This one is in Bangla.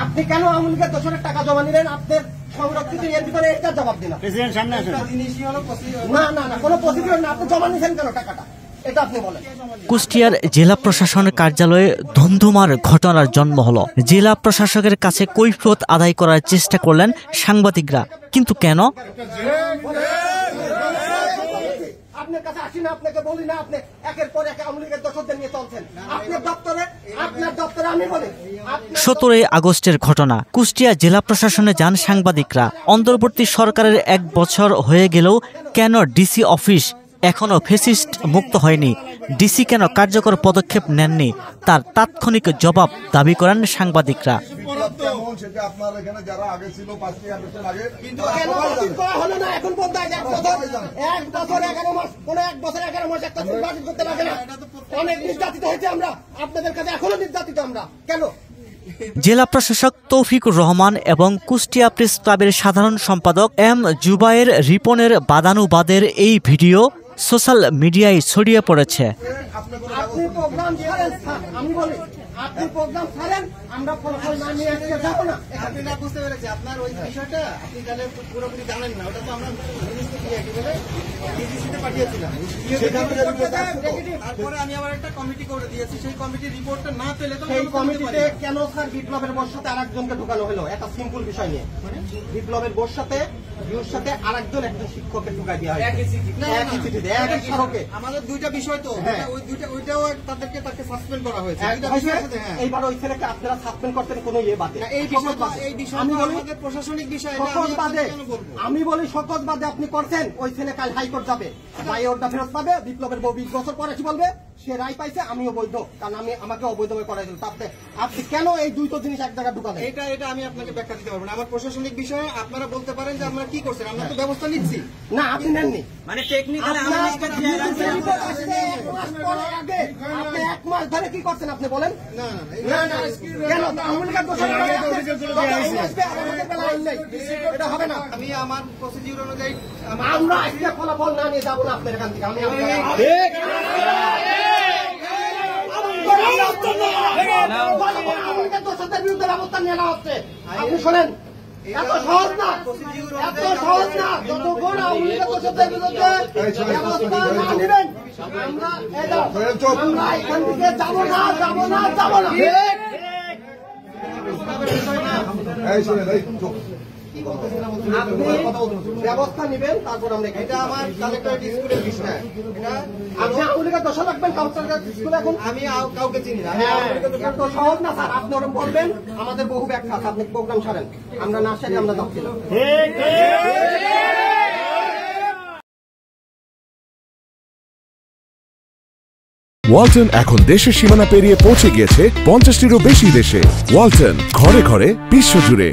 আপনি কেন আওয়ামী লীগের দোষরের টাকা জমা নিলেন? আপনার সংরক্ষিত এর ভিতরে এটা জবাব দিন। না না না, কোনো প্রসিডিউর না, আপনি জমা নিয়েছেন কেন টাকাটা? এটা আপনি বলেন। কুষ্টিয়ার জেলা প্রশাসনের কার্যালয়ে ধুন্ধুমার ঘটনার জন্ম হলো। জেলা প্রশাসকের কাছে কৈফিয়ত আদায় করার চেষ্টা করলেন সাংবাদিকরা, কিন্তু কেন? আপনার কাছে আসি না, আপনাকে বলি না, আপনি একের পর এক আওয়ামী লীগের দোষরদের নিয়ে চলছেন। আপনার দপ্তরে আমি বলি। 17 আগস্টের ঘটনা। কুষ্টিয়া জেলা প্রশাসনে যান সাংবাদিকরা। অন্তর্বর্তী সরকারের 1 বছর হয়ে গেলেও কেন ডিসি অফিস এখনো ফ্যাসিস্ট মুক্ত হয়নি? ডিসি কেন কার্যকর পদক্ষেপ নেননি? তার তাৎক্ষণিক জবাব দাবি করেন সাংবাদিকরা। জেলা প্রশাসক তৌফিকুর রহমান এবং কুষ্টিয়া প্রেস ক্লাবের সাধারণ সম্পাদক এম জুবায়ের রিপনের বাদানুবাদের এই ভিডিও সোশ্যাল মিডিয়ায় ছড়িয়ে পড়েছে। আপনি প্রোগ্রাম ছাড়েন, আমরা ফলাফল না নিয়ে আজকে যাবো না। আপনি না বুঝতে পেরেছি আপনার ওই বিষয়টা আপনি তাহলে পুরোপুরি জানেন না। ওটা তো আমরা ডিজিসিতে পাঠিয়েছিলাম। তারপরে আমি আবার একটা কমিটি করে দিয়েছি, সেই কমিটির রিপোর্টটা না পেলে তো সেই কমিটিতে কেন স্যার বিপ্লবের বোর সাথে আরেকজনকে ঢোকানো হলো? একটা সিম্পল বিষয় নিয়ে বিপ্লবের বোর সাথে আরেকজন শিক্ষকের ঢুকাই দেওয়া হয় একই চিঠিতে, একই সড়কে। আমাদের দুইটা বিষয় তো, ওইটাও তাকে সাসপেন্ড করা হয়েছে। এইবার ওই ছেলেকে আপনারা সাসপেন্ড করতেন কোনো ইয়ে বাদে? এই বিষয় আমাদের প্রশাসনিক বিষয়। আমি বলি শকত বাদে আপনি করছেন। ওই ছেলে কাল হাইকোর্ট যাবে, বায়োটা ফেরত পাবে। বিপ্লবের বউ 20 বছর পরে কি বলবে? সে রায় পাইছে, আমিও বৈধ, কারণ আমাকে অবৈধভাবে করাই দিল। আপনি কেন এই দুটো জিনিস এক জায়গায় ঢুকালেন? এটা আমি আপনাকে ব্যাখ্যা দিতে পারবো না। আমার প্রশাসনিক বিষয়ে আপনারা বলতে পারেন যে আমরা কি করছেন, আমরা তো ব্যবস্থা নিচ্ছি। না, আপনি নেননি, মানে টেকনিক্যাল 1 মাস ধরে কি করছেন আপনি বলেন? না কেন? এটা হবে না। আমি আমার প্রসিডিউর অনুযায়ী আমরা আজকে ফলাফল না নিয়ে যাবো না আপনার এখান থেকে। বিরুদ্ধে ব্যবস্থা নেওয়া হচ্ছে। আপনি শোনেন, এত সহজ না, এত সহজ না। যতক্ষণ আওয়ামী লীগের দোষরদের বিরুদ্ধে ব্যবস্থা না নেবেন আমরা এখান থেকে যাবো না। ব্যবস্থা নেবেন, তারপর আমরা। এটা আমার কালেক্টরেট স্কুলের বিষয়। আপনি আওয়ামী লীগের দোষর রাখবেন কাউন্সিলর স্কুলে? এখন আমি কাউকে চিনি না। তো সহজ না স্যার, আপনি ওরকম বলবেন। আমাদের বহু ব্যাখ্যা আছে, আপনি প্রোগ্রাম ছাড়েন, আমরা না সারি আমরা যাচ্ছিলাম। ওয়ালটন এখন দেশের সীমানা পেরিয়ে পৌঁছে গিয়েছে 50টিরও বেশি দেশে। ওয়ালটন, ঘরে ঘরে বিশ্বজুড়ে।